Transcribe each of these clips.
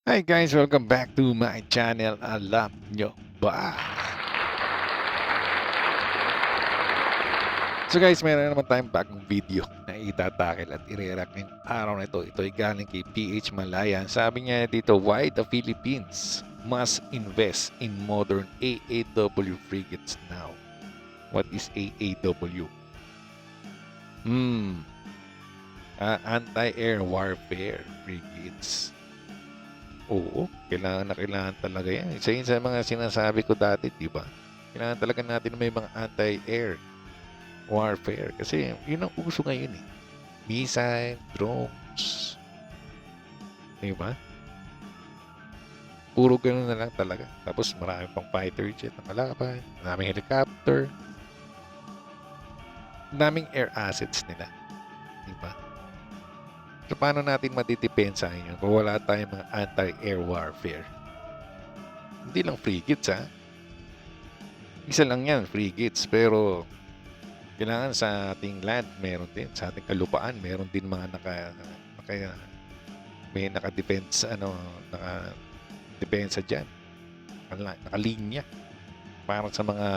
Hi guys, welcome back to my channel. Alam nyo ba? So guys, meron naman tayong bagong video na itatakil at i-react ngayong araw na ito. Ito ay galing kay PH Malayan. Sabi niya dito, why the Philippines must invest in modern AAW frigates now? What is AAW? Anti-air warfare frigates. Oo, kailangan talaga yan. Isa yun sa mga sinasabi ko dati, di ba? Kailangan talaga natin may mga anti-air warfare. Kasi yun ang uso ngayon eh. Missile, drones. Di ba? Puro ganun na lang talaga. Tapos marami pang fighter jet na kalaban. Maraming helicopter. Daming air assets nila. Di ba? So, paano natin matidepensa yun kung wala tayong mga anti-air warfare? Hindi lang frigates, ha? Isa lang yan, frigates. Pero, kailangan sa ating land, meron din. Sa ating kalupaan, meron din mga may naka-depensa dyan. Nakalinya. Para sa mga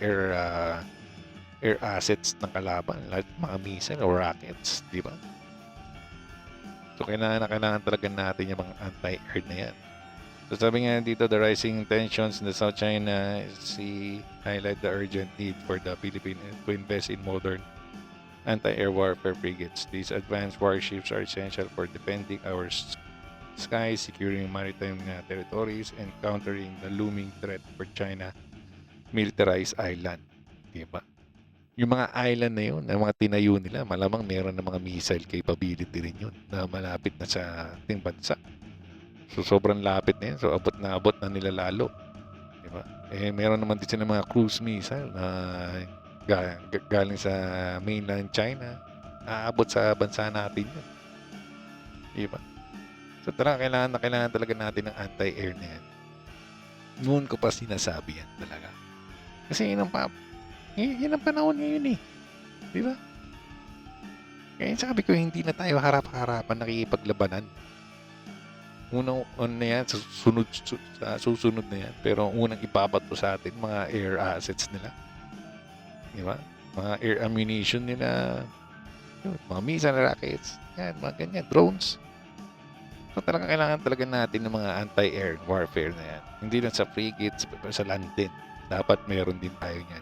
air assets ng kalaban. Like mga missile o rockets, di ba? So, kailangan talaga natin yung mga anti-air na yan. So, sabi nga dito, the rising tensions in the South China Sea highlight the urgent need for the Philippines to invest in modern anti-air warfare frigates. These advanced warships are essential for defending our skies, securing maritime territories, and countering the looming threat for China militarized island. Diba? Yung mga island na yun, ang mga tinayo nila, malamang meron ng mga missile capability rin yun na malapit na sa ating bansa. So, sobrang lapit na yun. So, abot na nila lalo. Diba? Eh, meron naman din sila mga cruise missile na galing sa mainland China. Aabot sa bansa natin yun. Diba? So, kailangan talaga natin ng anti-air na yan. Noon ko pa sinasabi yan talaga. Kasi yun ang panahon ngayon eh. Di ba? Kaya sabi ko, hindi na tayo harap-harapan nakikipaglabanan. Unang na yan, susunod na yan. Pero unang ipapato sa atin, mga air assets nila. Di ba? Mga air ammunition nila. Mga missile rockets. Yan, mga ganyan. Drones. So kailangan talaga natin ng mga anti-air warfare na yan. Hindi lang sa frigates, pero sa land din. Dapat meron din tayo yan.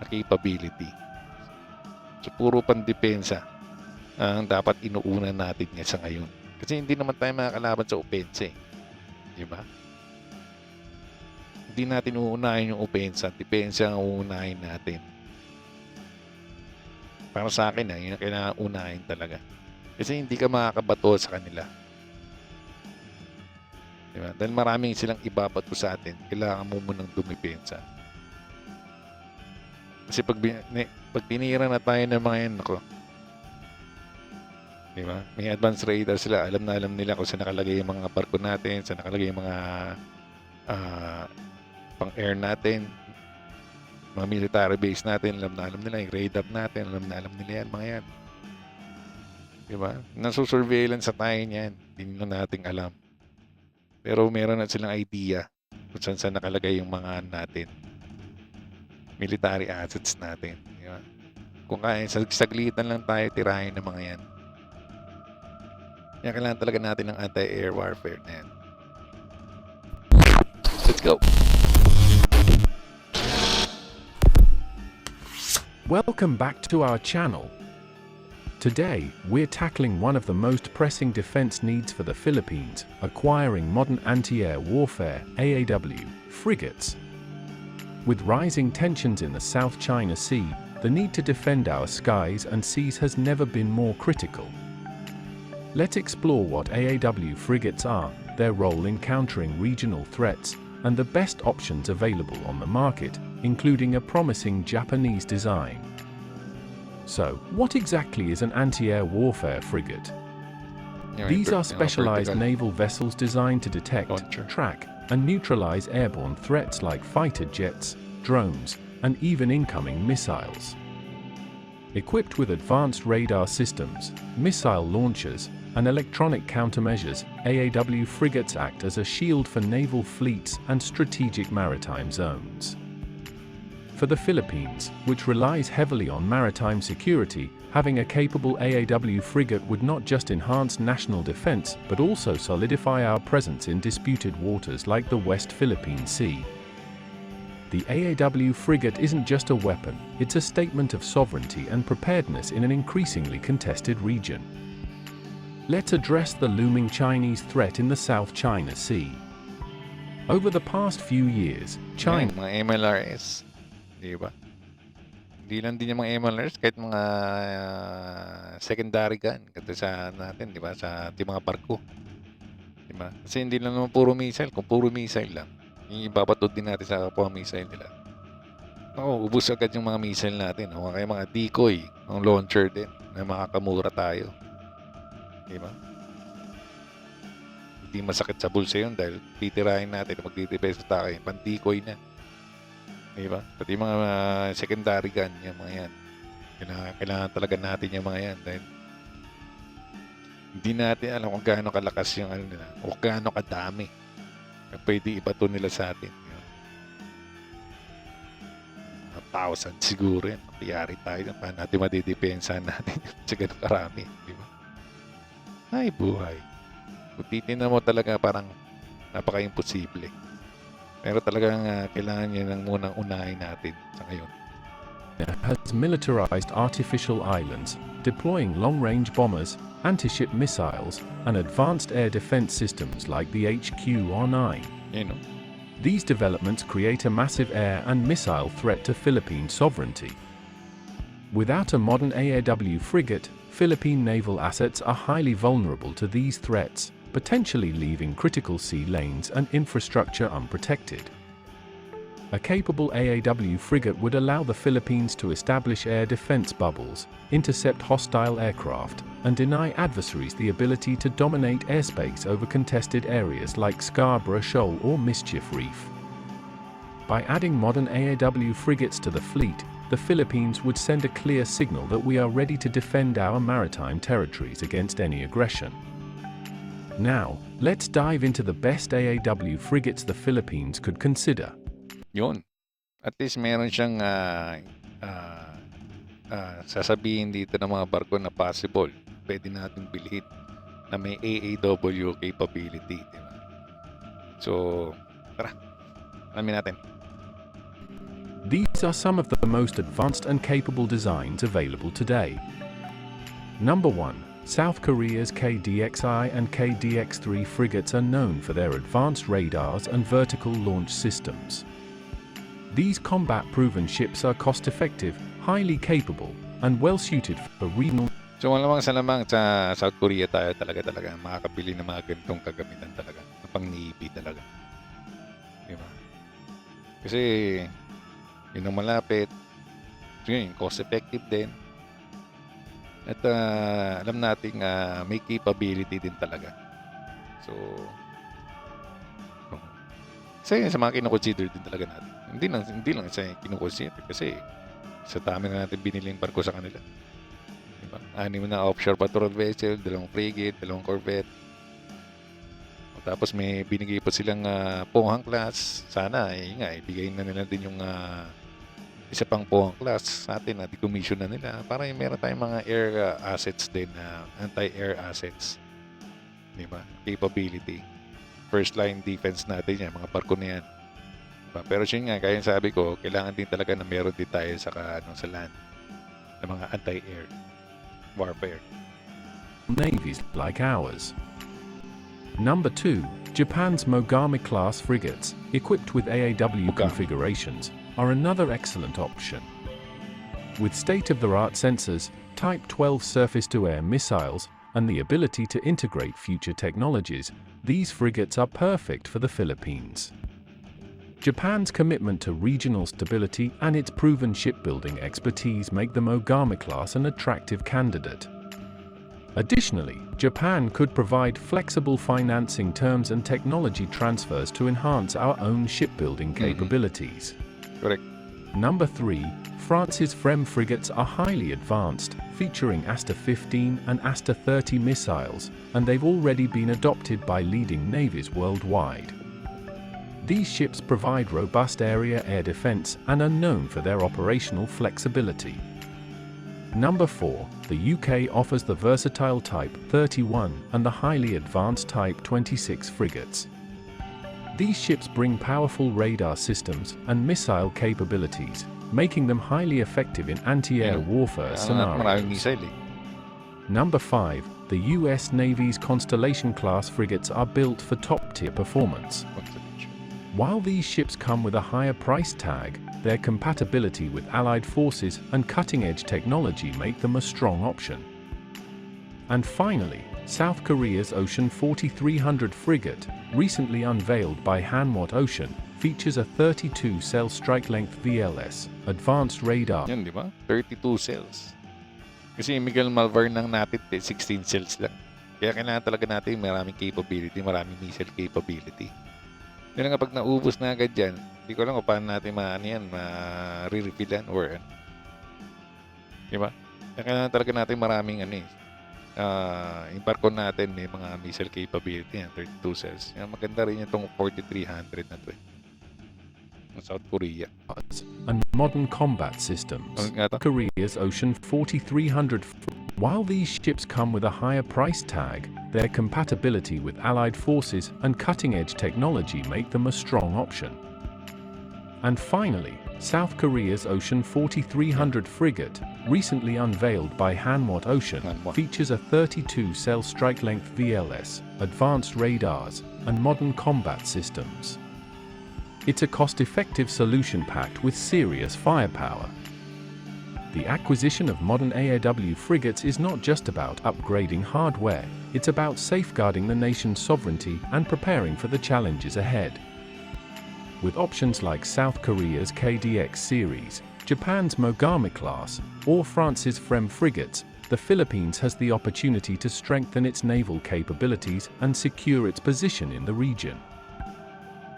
Capability. So, puro pandepensa ang dapat inuuna natin nga sa ngayon. Kasi hindi naman tayo makakalaban sa opensa eh. Di ba? Hindi natin uunahin yung opensa. Depensa ang uunahin natin. Para sa akin, yun ang kailangan unahin talaga. Kasi hindi ka makakabato sa kanila. Di ba? Dahil maraming silang ibabato sa atin, kailangan mo munang dumipensa. Kasi pag tinira na tayo ng mga yan, ako, di ba? May advanced radar sila. Alam nila kung saan nakalagay yung mga barko natin, saan nakalagay yung mga pang-air natin, mga military base natin. Alam nila yung radar natin. Alam nila yan, mga yan. Di ba? Nasusurveillance sa tayo niyan. Hindi nila natin alam. Pero meron na silang idea kung saan nakalagay yung mga natin. Military assets natin. Diba? Kung kaya, saglitan lang tayo tirahin ng mga yan. Kaya kailangan talaga natin ng anti-air warfare na yan. Let's go! Welcome back to our channel. Today, we're tackling one of the most pressing defense needs for the Philippines, acquiring modern anti-air warfare, AAW, frigates. With rising tensions in the South China Sea, the need to defend our skies and seas has never been more critical. Let's explore what AAW frigates are, their role in countering regional threats, and the best options available on the market, including a promising Japanese design. So, what exactly is an anti-air warfare frigate? These are specialized naval vessels designed to detect, track, and neutralize airborne threats like fighter jets, drones, and even incoming missiles. Equipped with advanced radar systems, missile launchers, and electronic countermeasures, AAW frigates act as a shield for naval fleets and strategic maritime zones. For the Philippines, which relies heavily on maritime security, having a capable AAW frigate would not just enhance national defense but also solidify our presence in disputed waters like the West Philippine Sea. The AAW frigate isn't just a weapon, it's a statement of sovereignty and preparedness in an increasingly contested region. Let's address the looming Chinese threat in the South China Sea. Over the past few years, China Mga MLRS. Di ba? Hindi lang din yung mga MLRS, kahit mga secondary gun. Kasi sa natin, di ba? Sa ating mga barko. Di ba? Kasi hindi lang naman puro missile. Kung puro missile lang, yung ibabatod din natin sa kapwa missile nila. Naku, ubus agad yung mga missile natin. O kaya mga decoy, ang launcher din, na makakamura tayo. Di ba? Hindi masakit sa bulsa yun dahil titirahin natin, magtitipay sa tayo, pan-decoy na. Diba? Pati mga secondary gun, yung mga yan. Kailangan talaga natin yung mga yan dahil hindi natin alam kung gaano kalakas yung ano nila o gaano kadami na pwede ibato nila sa atin. Diba? 1,000 siguro yan. Piyari tayo. Paano natin madidepensa natin sa ganun karami. Diba? Ay, buhay. Kung titignan mo talaga parang napaka-imposible. Pero talagang kailangan niya nang munang unahin natin sa ngayon. has militarized artificial islands, deploying long-range bombers, anti-ship missiles, and advanced air defense systems like the HQ-R9. You know. These developments create a massive air and missile threat to Philippine sovereignty. Without a modern AAW frigate, Philippine naval assets are highly vulnerable to these threats, potentially leaving critical sea lanes and infrastructure unprotected. A capable AAW frigate would allow the Philippines to establish air defense bubbles, intercept hostile aircraft, and deny adversaries the ability to dominate airspace over contested areas like Scarborough Shoal or Mischief Reef. By adding modern AAW frigates to the fleet, the Philippines would send a clear signal that we are ready to defend our maritime territories against any aggression. Now, let's dive into the best AAW frigates the Philippines could consider. Yun. At least meron siyang sasabihin dito ng mga barko na possible. Pwede natin bilhin na may AAW capability. Diba? So, tara. Alamin natin. These are some of the most advanced and capable designs available today. Number 1. South Korea's KDXI and KDX-3 frigates are known for their advanced radars and vertical launch systems. These combat-proven ships are cost-effective, highly capable, and well-suited for regional. So, malamang sa South Korea tayo talaga makakabili ng mga ganitong kagamitan talaga. Na pang-Navy talaga. Diba? Kasi, yun ang malapit. So, yun, cost-effective din. At alam natin may capability din talaga. So, kasi sa mga kinoconsider din talaga natin. Hindi lang sa kinoconsider kasi sa dami na natin biniling barko sa kanila. Diba? 6 na offshore patrol vessel, 2 frigate, 2 corvette. Tapos may binigay pa silang Pohang class. Sana, ibigay na nila din yung isa pang Pohang class sa atin na decommission na nila para meron tayong mga air assets din, anti-air assets. Diba? Capability. First line defense natin yan, mga barko na yan. Diba? Pero yun nga, kaya sabi ko, kailangan din talaga na meron din tayo sa land ng mga anti-air warfare. Navies like ours. Number 2. Japan's Mogami-class frigates, equipped with AAW configurations, are another excellent option. With state-of-the-art sensors, Type 12 surface-to-air missiles, and the ability to integrate future technologies, these frigates are perfect for the Philippines. Japan's commitment to regional stability and its proven shipbuilding expertise make the Mogami class an attractive candidate. Additionally, Japan could provide flexible financing terms and technology transfers to enhance our own shipbuilding capabilities. Correct. Number 3. France's FREMM frigates are highly advanced, featuring Aster-15 and Aster-30 missiles, and they've already been adopted by leading navies worldwide. These ships provide robust area air defense and are known for their operational flexibility. Number 4. The UK offers the versatile Type 31 and the highly advanced Type 26 frigates. These ships bring powerful radar systems and missile capabilities, making them highly effective in anti-air warfare Maraming scenarios. missile eh. Number 5. The US Navy's Constellation-class frigates are built for top-tier performance. While these ships come with a higher price tag, their compatibility with Allied forces and cutting-edge technology make them a strong option. And finally, South Korea's Ocean 4300 frigate, recently unveiled by Hanwha Ocean, features a 32-cell strike-length VLS, advanced radar. Yan, di ba? 32 cells. Kasi yung Miguel Malvar nang natin, 16 cells lang. Kaya kailangan talaga natin maraming capability, maraming missile capability. Yun nga pag naubos na agad dyan, hindi ko alam kung paano natin ma-re-refillan or ano. Di ba? Kaya kailangan talaga natin maraming yung barko natin may mga missile capability yan, 32 cells. Yan, maganda rin itong 4300 na to eh. Ng South Korea. And modern combat systems. Ano nga to? Korea's Ocean 4300. While these ships come with a higher price tag, their compatibility with Allied forces and cutting-edge technology make them a strong option. And finally, South Korea's Ocean 4300 frigate, recently unveiled by Hanwha Ocean, Hanwha. features a 32-cell strike-length VLS, advanced radars, and modern combat systems. It's a cost-effective solution packed with serious firepower. The acquisition of modern AAW frigates is not just about upgrading hardware, it's about safeguarding the nation's sovereignty and preparing for the challenges ahead. With options like South Korea's KDX series, Japan's Mogami class, or France's FREMM frigates, the Philippines has the opportunity to strengthen its naval capabilities and secure its position in the region.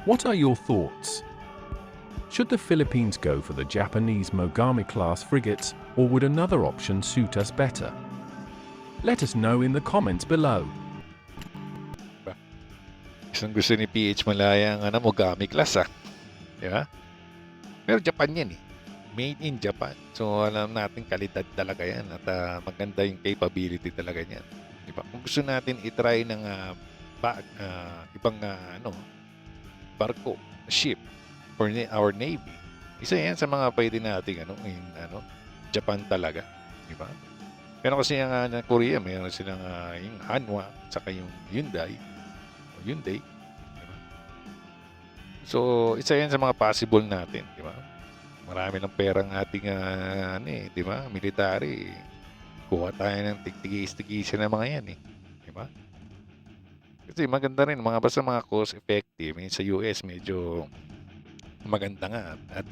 What are your thoughts? Should the Philippines go for the Japanese Mogami-class frigates, or would another option suit us better? Let us know in the comments below. Isang gusto ni PH Malaya ang Mogami class Di ba? Pero Japan yan eh. Made in Japan. So alam natin kalidad talaga yan at maganda yung capability talaga niyan. Di ba? Kung gusto natin i-try ng ibang barko, ship for our Navy, isa yan sa mga pwede nating Japan talaga. Di ba? Pero kasi yung Korea, mayroon silang yung Hanwha saka yung Hyundai. Di ba? So, isa yan sa mga possible natin, di ba? Marami ng perang ating di ba? Military. Kuha tayo ng tigtigis-tigisan ng mga yan di ba? Kasi maganda rin basta mga cost effective. Sa US medyo maganda nga at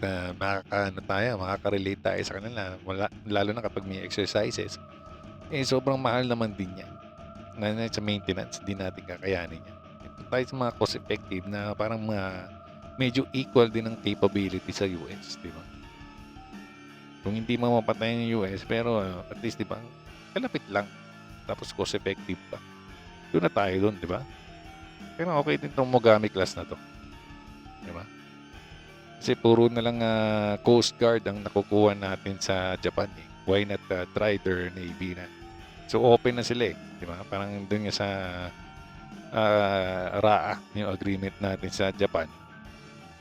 makaka-relate tayo sa kanila lalo na kapag may exercises sobrang mahal naman din yan sa maintenance din natin kakayanin yan. Ito tayo sa mga cost effective na parang medyo equal din ang capability sa US, di ba? Kung hindi mamapatay yung US pero at least di ba kalapit lang tapos cost effective pa, doon na tayo doon, di ba? Pero okay din itong Mogami class na to, di ba? Kasi puro na lang Coast Guard ang nakukuha natin sa Japan eh. Why not try their Navy na? So open na sila di ba? Parang doon nga sa RAA, yung agreement natin sa Japan.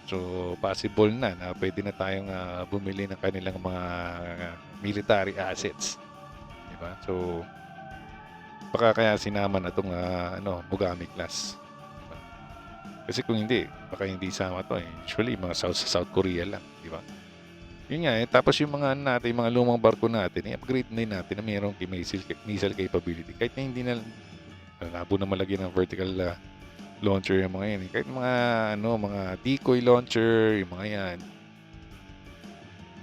So possible na pwede na tayong bumili ng kanilang mga military assets. Di ba? So baka kaya sinama na itong Mogami class. Kasi kung hindi, baka hindi sama to Usually, mga South Korea lang, di ba? Yun nga tapos yung mga natin, mga lumang barko natin, i-upgrade na natin na mayroong missile capability. Kahit na hindi na, labo na malagyan ng vertical launcher yung mga yan. Kahit mga decoy launcher, yung mga yan.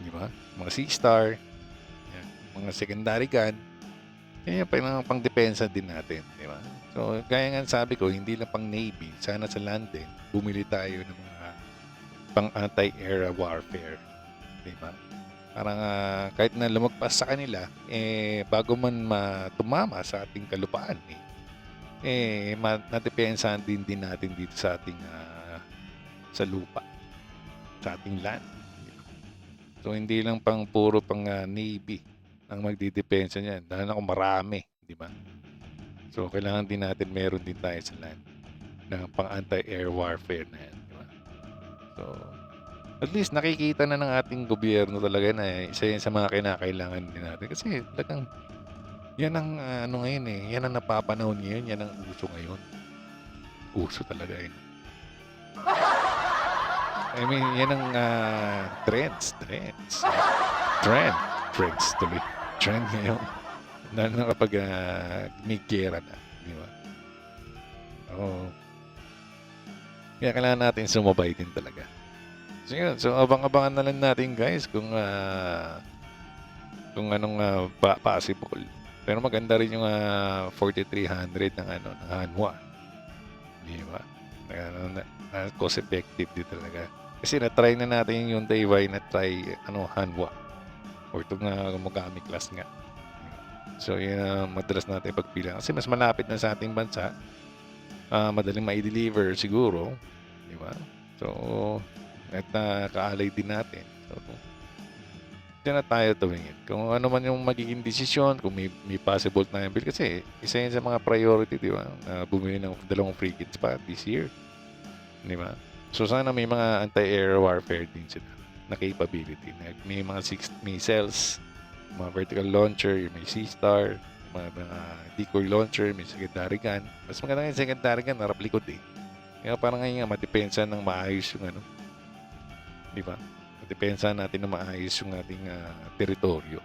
Di ba? Mga Sea-Star, yan, mga secondary gun. Yan yung pang-depensa din natin, di ba? So, gaya nga sabi ko, hindi lang pang Navy, sana sa land din, bumili tayo ng mga pang anti-air warfare. Di ba? Parang kahit na lumagpas sa kanila, bago man tumama sa ating kalupaan, nadepensahan din natin dito sa ating sa lupa, sa ating land. So hindi lang puro pang Navy ang magdidepensa niyan, dahil na kung marami, di ba? So kailangan din natin meron din tayo sa land na pang anti-air warfare na yan, di ba? So at least nakikita na ng ating gobyerno talaga na isa yan sa mga kinakailangan din natin. Kasi talagang yan ang ngayon yan ang napapanahon ngayon, yan ang uso ngayon. Uso talaga yun. I mean, yan ang trends. Trends tuloy. Trend ngayon. Lalo na kapag may gera na. Di ba? Oo. Kaya kailangan natin sumabay din talaga. So yun, so abang-abangan na lang natin guys kung anong possible. Pero maganda rin yung 4300 ng ng Hanwha. Di ba? Cost effective din talaga. Kasi na-try na natin yung Tayvay na-try Hanwha. Or itong Mogami class nga. So yun madalas natin pagpila. Kasi mas malapit na sa ating bansa. Madaling ma-deliver siguro. Di ba? So at kaalay din natin. So, diyan na tayo tumingin. Kung ano man yung magiging desisyon, kung may possible na bill. Kasi isa yun sa mga priority, di ba? Bumili ng 2 frigates pa this year. Di ba? So sana may mga anti-air warfare din sila na capability. May mga 6 missiles, mga vertical launcher, may Sea-Star, mga decoy launcher, may secondary gun. Mas maganda yung secondary gun, harap likod eh. Kaya parang ngayon nga, matipensa ng maayos yung di ba? Depensa natin na maayos yung ating teritoryo.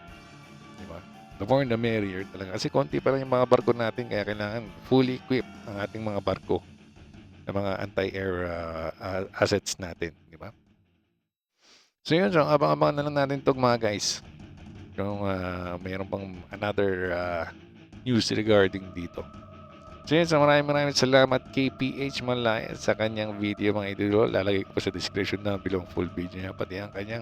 Di ba? The more the merrier talaga. Kasi konti pa lang yung mga barko natin, kaya kailangan fully equipped ang ating mga barko ng mga anti-air assets natin. Di ba? So yun, so abang-abang na lang natin itong mga guys. Kung mayroon pang another news regarding dito. So yun, so maraming salamat KPH Malaya sa kanyang video mga idolo. Lalagay ko po sa description na below full video niya, pati ang kanyang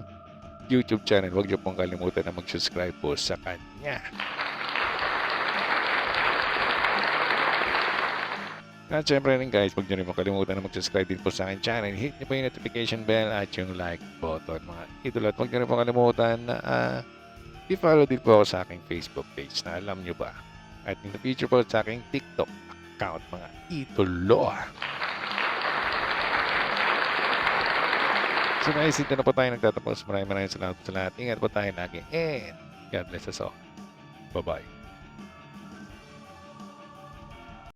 YouTube channel. Huwag niyo pong kalimutan na mag-subscribe po sa kanya. At syempre rin guys, huwag niyo rin pong kalimutan na mag-subscribe din po sa aking channel. Hit niyo po yung notification bell at yung like button mga idolo. At huwag niyo rin pong kalimutan na i-follow din po ako sa aking Facebook page na alam niyo ba. At in the future po sa aking TikTok account mga idolo. So guys, dito na po tayo nagtatapos. Maraming salamat sa lahat. Ingat po tayo lagi. And God bless us all. Bye-bye.